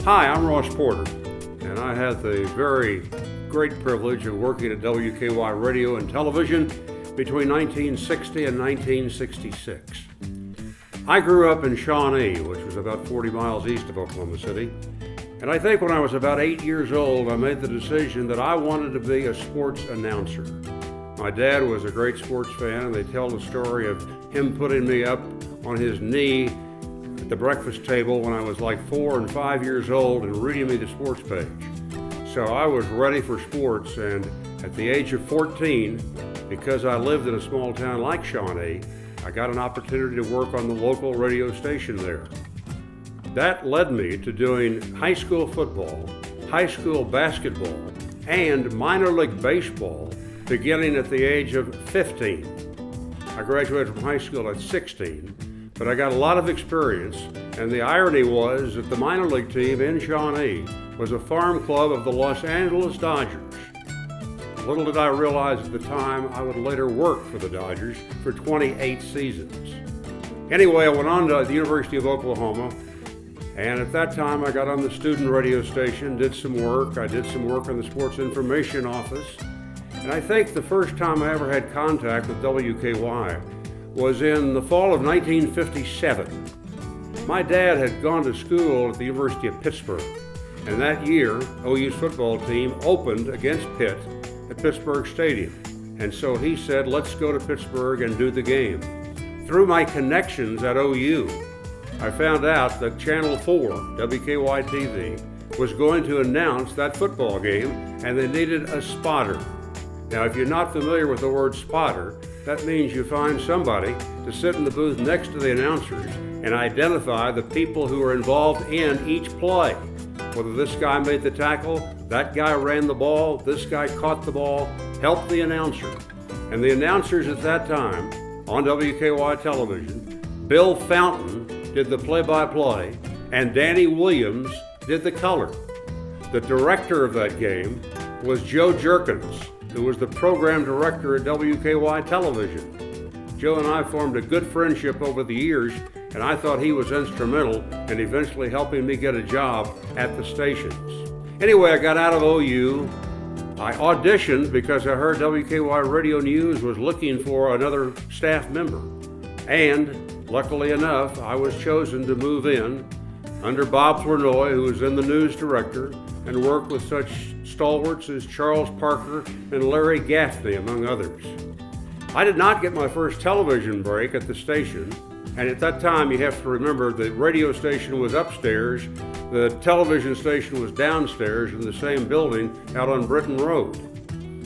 Hi, I'm Ross Porter, and I had the very great privilege of working at WKY Radio and Television between 1960 and 1966. I grew up in Shawnee, which was about 40 miles east of Oklahoma City, and I think when I was about 8 years old, I made the decision that I wanted to be a sports announcer. My dad was a great sports fan, and they tell the story of him putting me up on his knee at the breakfast table when I was like 4 and 5 years old and reading me the sports page. So I was ready for sports, and at the age of 14, because I lived in a small town like Shawnee, I got an opportunity to work on the local radio station there. That led me to doing high school football, high school basketball, and minor league baseball beginning at the age of 15. I graduated from high school at 16. But I got a lot of experience, and the irony was that the minor league team in Shawnee was a farm club of the Los Angeles Dodgers. Little did I realize at the time I would later work for the Dodgers for 28 seasons. Anyway, I went on to the University of Oklahoma, and at that time I got on the student radio station, did some work. I did some work on the sports information office, and I think the first time I ever had contact with WKY was in the fall of 1957. My dad had gone to school at the University of Pittsburgh, and that year, OU's football team opened against Pitt at Pittsburgh Stadium. And so he said, let's go to Pittsburgh and do the game. Through my connections at OU, I found out that Channel 4, WKY-TV, was going to announce that football game, and they needed a spotter. Now, if you're not familiar with the word spotter, that means you find somebody to sit in the booth next to the announcers and identify the people who are involved in each play. Whether this guy made the tackle, that guy ran the ball, this guy caught the ball, helped the announcer. And the announcers at that time on WKY television, Bill Fountain did the play-by-play, and Danny Williams did the color. The director of that game was Joe Jerkins, who was the program director at WKY Television. Joe and I formed a good friendship over the years, and I thought he was instrumental in eventually helping me get a job at the stations. Anyway, I got out of OU. I auditioned because I heard WKY Radio News was looking for another staff member. And luckily enough, I was chosen to move in under Bob Flournoy, who was then the news director, and worked with such stalwarts as Charles Parker and Larry Gaffney, among others. I did not get my first television break at the station, and at that time you have to remember the radio station was upstairs, the television station was downstairs in the same building out on Britton Road.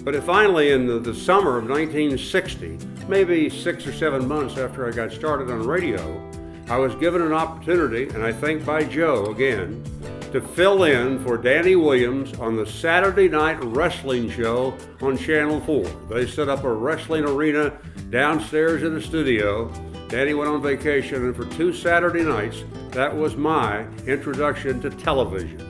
But finally in the summer of 1960, maybe 6 or 7 months after I got started on radio, I was given an opportunity, and I think by Joe again, to fill in for Danny Williams on the Saturday night wrestling show on Channel 4. They set up a wrestling arena downstairs in the studio. Danny went on vacation, and for 2 Saturday nights, that was my introduction to television.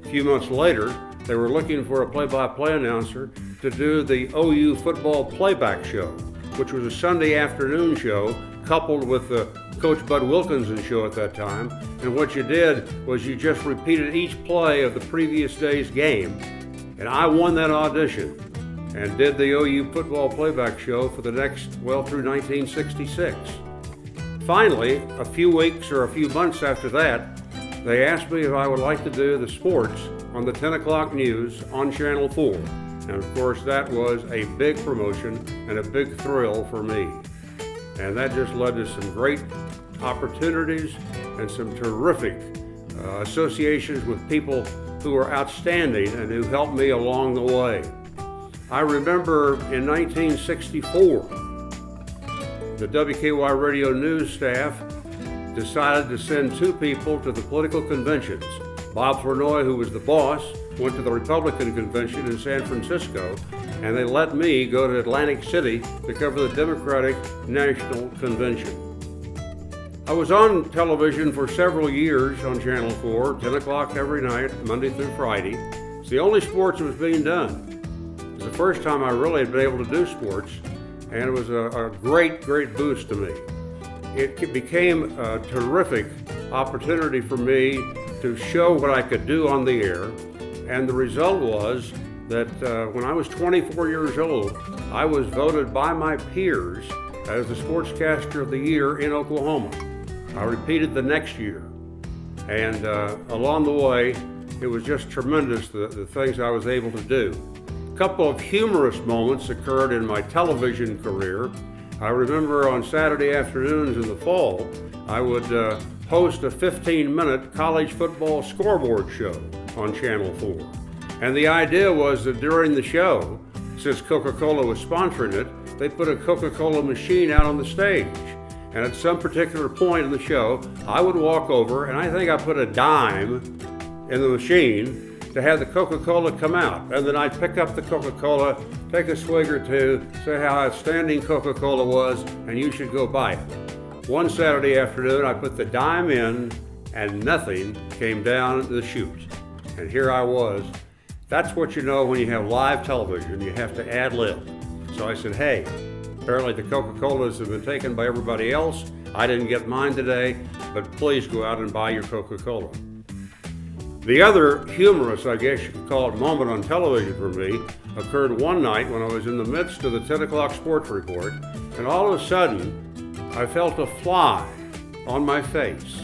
A few months later, they were looking for a play-by-play announcer to do the OU football playback show, which was a Sunday afternoon show coupled with the Coach Bud Wilkinson show at that time. And what you did was you just repeated each play of the previous day's game. And I won that audition and did the OU football playback show for the next, through 1966. Finally, a few weeks or a few months after that, they asked me if I would like to do the sports on the 10 o'clock news on Channel 4. And of course, that was a big promotion and a big thrill for me. And that just led to some great opportunities and some terrific associations with people who were outstanding and who helped me along the way. I remember in 1964, the WKY Radio News staff decided to send 2 people to the political conventions. Bob Flournoy, who was the boss, went to the Republican convention in San Francisco, and they let me go to Atlantic City to cover the Democratic National Convention. I was on television for several years on Channel 4, 10 o'clock every night, Monday through Friday. It's the only sports that was being done. It was the first time I really had been able to do sports, and it was a great boost to me. It became a terrific opportunity for me to show what I could do on the air. And the result was that when I was 24 years old, I was voted by my peers as the Sportscaster of the Year in Oklahoma. I repeated the next year. And along the way, it was just tremendous, the things I was able to do. A couple of humorous moments occurred in my television career. I remember on Saturday afternoons in the fall, I would host a 15-minute college football scoreboard show on Channel 4. And the idea was that during the show, since Coca-Cola was sponsoring it, they put a Coca-Cola machine out on the stage. And at some particular point in the show, I would walk over, and I think I put a dime in the machine to have the Coca-Cola come out. And then I'd pick up the Coca-Cola, take a swig or two, say how outstanding Coca-Cola was, and you should go buy it. One Saturday afternoon, I put the dime in, and nothing came down the chute. And here I was. That's what you know when you have live television, you have to ad lib. So I said, hey, apparently the Coca-Colas have been taken by everybody else. I didn't get mine today, but please go out and buy your Coca-Cola. The other humorous, I guess you could call it, moment on television for me occurred one night when I was in the midst of the 10 o'clock sports report, and all of a sudden, I felt a fly on my face,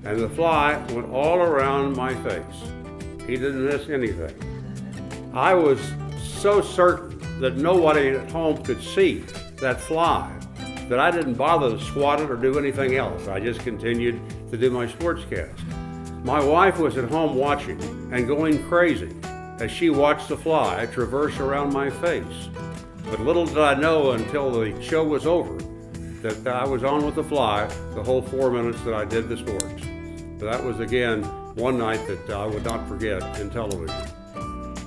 and the fly went all around my face. He didn't miss anything. I was so certain that nobody at home could see that fly that I didn't bother to swat it or do anything else. I just continued to do my sportscast. My wife was at home watching and going crazy as she watched the fly traverse around my face. But little did I know until the show was over that I was on with the fly the whole 4 minutes that I did the sports. So that was, again, one night that I would not forget in television.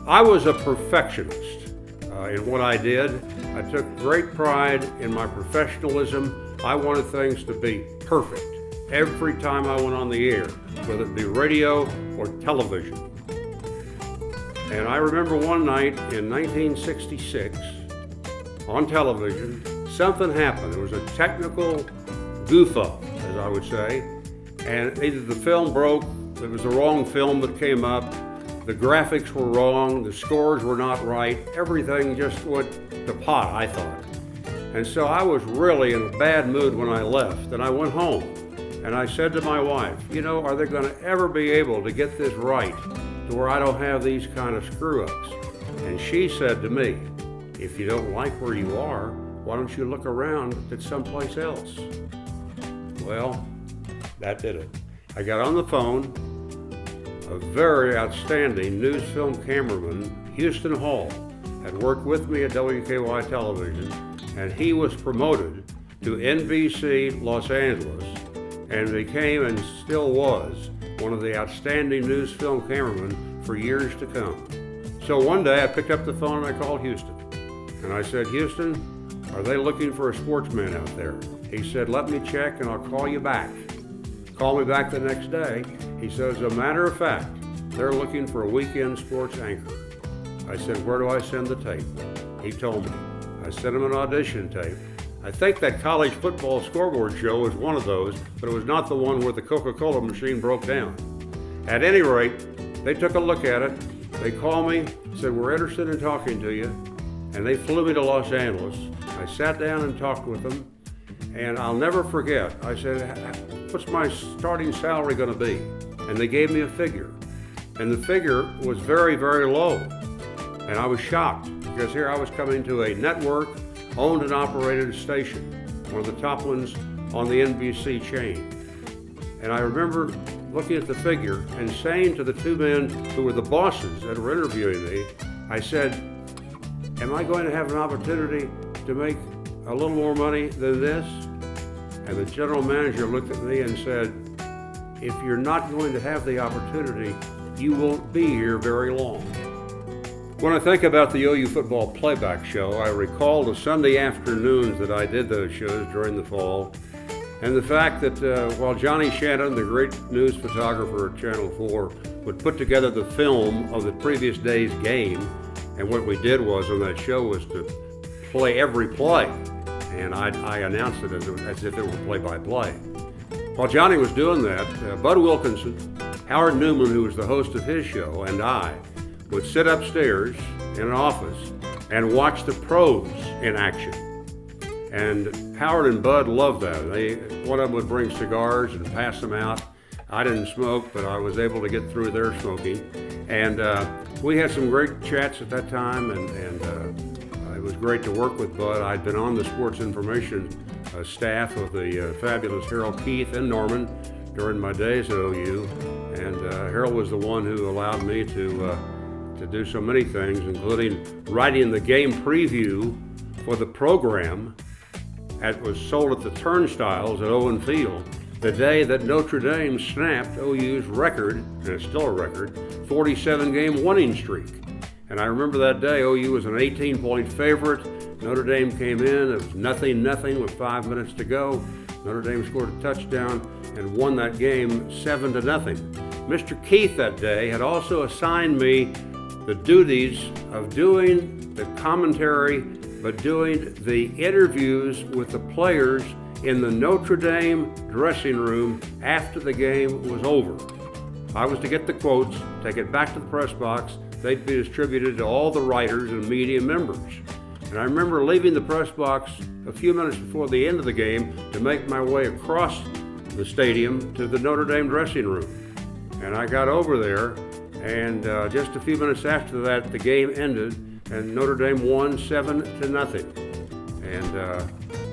I was a perfectionist in what I did. I took great pride in my professionalism. I wanted things to be perfect every time I went on the air, whether it be radio or television. And I remember one night in 1966 on television, something happened. There was a technical goof-up, as I would say, and either the film broke, it was the wrong film that came up, the graphics were wrong, the scores were not right, everything just went to pot, I thought. And so I was really in a bad mood when I left, and I went home. And I said to my wife, you know, are they going to ever be able to get this right to where I don't have these kind of screw-ups? And she said to me, if you don't like where you are, why don't you look around at someplace else? Well, that did it. I got on the phone. A very outstanding news film cameraman, Houston Hall, had worked with me at WKY Television, and he was promoted to NBC Los Angeles and became and still was one of the outstanding news film cameramen for years to come. So one day I picked up the phone and I called Houston. And I said, Houston, are they looking for a sportsman out there? He said, let me check and I'll call you back. Called me back the next day. He said, as a matter of fact, they're looking for a weekend sports anchor. I said, where do I send the tape? He told me. I sent him an audition tape. I think that college football scoreboard show was one of those, but it was not the one where the Coca-Cola machine broke down. At any rate, they took a look at it. They called me, said, we're interested in talking to you, and they flew me to Los Angeles. I sat down and talked with them, and I'll never forget. I said, what's my starting salary going to be? And they gave me a figure, and the figure was very, very low, and I was shocked because here I was coming to a network owned and operated station, one of the top ones on the NBC chain. And I remember looking at the figure and saying to the two men who were the bosses that were interviewing me, I said, am I going to have an opportunity to make a little more money than this? And the general manager looked at me and said, if you're not going to have the opportunity, you won't be here very long. When I think about the OU football playback show, I recall the Sunday afternoons that I did those shows during the fall, and the fact that while Johnny Shannon, the great news photographer at Channel 4, would put together the film of the previous day's game, and what we did was on that show was to play every play, and I announced it as if it were play-by-play. While Johnny was doing that, Bud Wilkinson Howard Newman, who was the host of his show, and I would sit upstairs in an office and watch the pros in action. And Howard and Bud loved that. One of them would bring cigars and pass them out. I didn't smoke, but I was able to get through their smoking. And we had some great chats at that time, and it was great to work with Bud. I'd been on the sports information staff of the fabulous Harold Keith and Norman during my days at OU. And Harold was the one who allowed me to do so many things, including writing the game preview for the program that was sold at the turnstiles at Owen Field the day that Notre Dame snapped OU's record, and it's still a record, 47-game winning streak. And I remember that day, OU was an 18-point favorite. Notre Dame came in, it was 0-0 with 5 minutes to go. Notre Dame scored a touchdown and won that game 7-0. Mr. Keith that day had also assigned me the duties of doing the commentary, but doing the interviews with the players in the Notre Dame dressing room after the game was over. I was to get the quotes, take it back to the press box. They'd be distributed to all the writers and media members. And I remember leaving the press box a few minutes before the end of the game to make my way across the stadium to the Notre Dame dressing room. And I got over there, and just a few minutes after that, the game ended, and Notre Dame won 7-0. And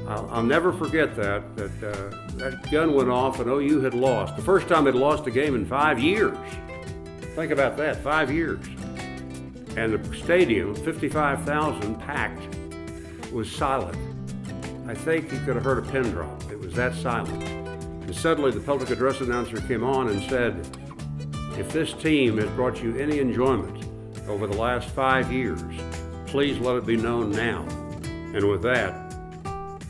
I'll never forget that gun went off and OU had lost. The first time they'd lost a game in 5 years. Think about that, 5 years. And the stadium, 55,000 packed, was silent. I think you could have heard a pin drop. It was that silent. And suddenly the public address announcer came on and said, "If this team has brought you any enjoyment over the last 5 years, please let it be known now." And with that,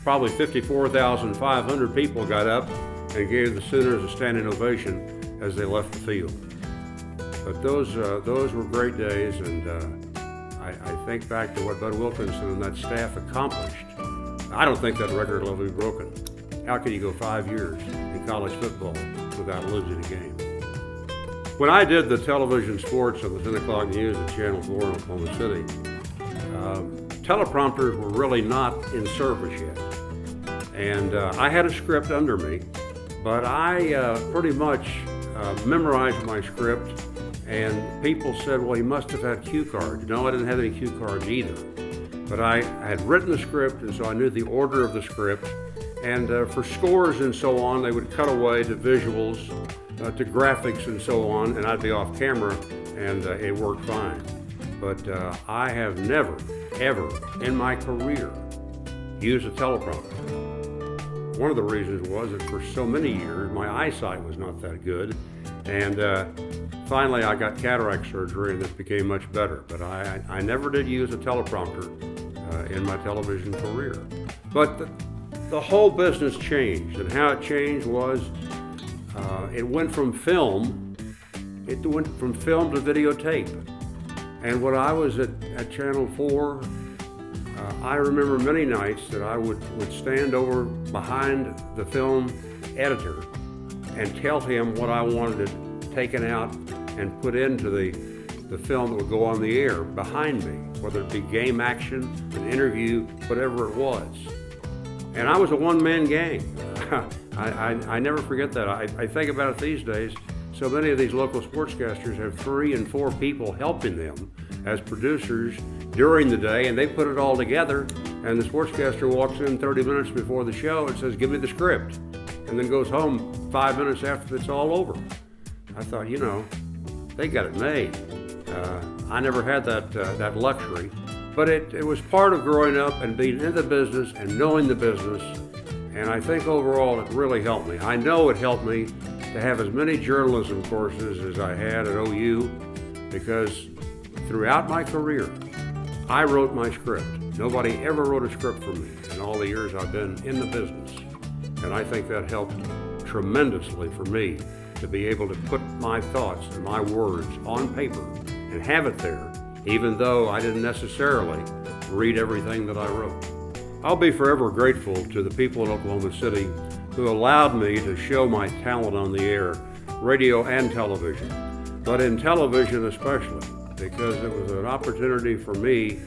probably 54,500 people got up and gave the Sooners a standing ovation as they left the field. But those were great days, and I think back to what Bud Wilkinson and that staff accomplished. I don't think that record will ever be broken. How can you go 5 years in college football without losing a game? When I did the television sports on the 10 o'clock news at Channel 4 in Oklahoma City, teleprompters were really not in service yet. And I had a script under me, but I pretty much memorized my script, and people said, well, he must have had cue cards. No, I didn't have any cue cards either. But I had written the script, and so I knew the order of the script. And for scores and so on, they would cut away to visuals, to graphics and so on, and I'd be off camera, and it worked fine. But I have never, ever in my career used a teleprompter. One of the reasons was that for so many years, my eyesight was not that good. And finally, I got cataract surgery, and it became much better. But I never did use a teleprompter in my television career. But the whole business changed, and how it changed was it went from film to videotape. And when I was at Channel 4, I remember many nights that I would stand over behind the film editor and tell him what I wanted taken out and put into the film that would go on the air behind me, whether it be game action, an interview, whatever it was. And I was a one-man gang. I never forget that. I think about it these days. So many of these local sportscasters have 3 and 4 people helping them as producers during the day, and they put it all together, and the sportscaster walks in 30 minutes before the show and says, give me the script, and then goes home 5 minutes after it's all over. I thought, they got it made. I never had that luxury, but it was part of growing up and being in the business and knowing the business, and I think overall it really helped me. I know it helped me to have as many journalism courses as I had at OU, because throughout my career, I wrote my script. Nobody ever wrote a script for me in all the years I've been in the business. And I think that helped tremendously for me to be able to put my thoughts and my words on paper and have it there, even though I didn't necessarily read everything that I wrote. I'll be forever grateful to the people in Oklahoma City who allowed me to show my talent on the air radio and television, but in television especially, because it was an opportunity for me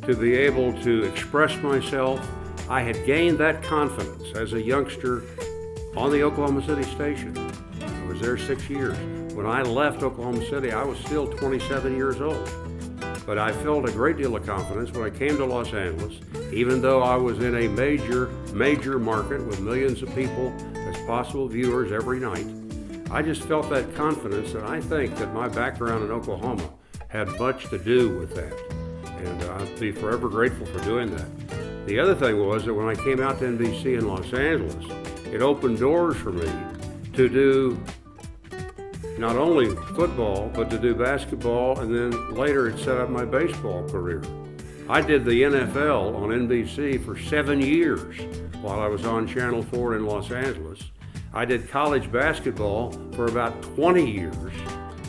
to be able to express myself. I had gained that confidence as a youngster on the Oklahoma City station. I was there 6 years. When I left Oklahoma City, I was still 27 years old. But I felt a great deal of confidence when I came to Los Angeles, even though I was in a major market with millions of people as possible viewers every night. I just felt that confidence, and I think that my background in Oklahoma had much to do with that. And I'll be forever grateful for doing that. The other thing was that when I came out to NBC in Los Angeles, it opened doors for me to do not only football, but to do basketball, and then later it set up my baseball career. I did the NFL on NBC for 7 years while I was on Channel 4 in Los Angeles. I did college basketball for about 20 years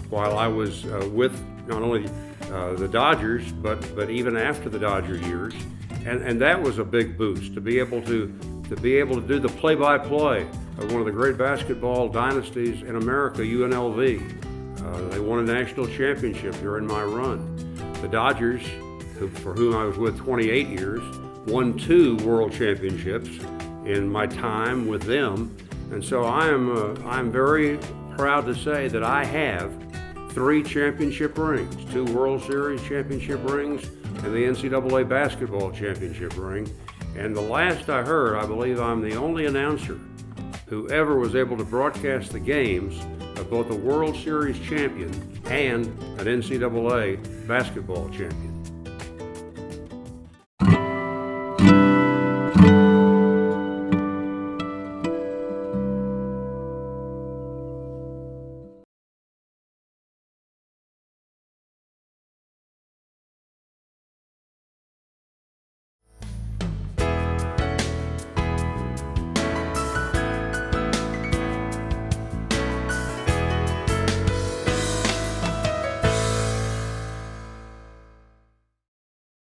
while I was with not only the Dodgers, but even after the Dodger years. And that was a big boost to be able to do the play-by-play of one of the great basketball dynasties in America, UNLV. They won a national championship during my run. The Dodgers, for whom I was with 28 years, won 2 world championships in my time with them. And so I'm very proud to say that I have 3 championship rings, 2 World Series championship rings, and the NCAA basketball championship ring. And the last I heard, I believe I'm the only announcer who ever was able to broadcast the games of both a World Series champion and an NCAA basketball champion.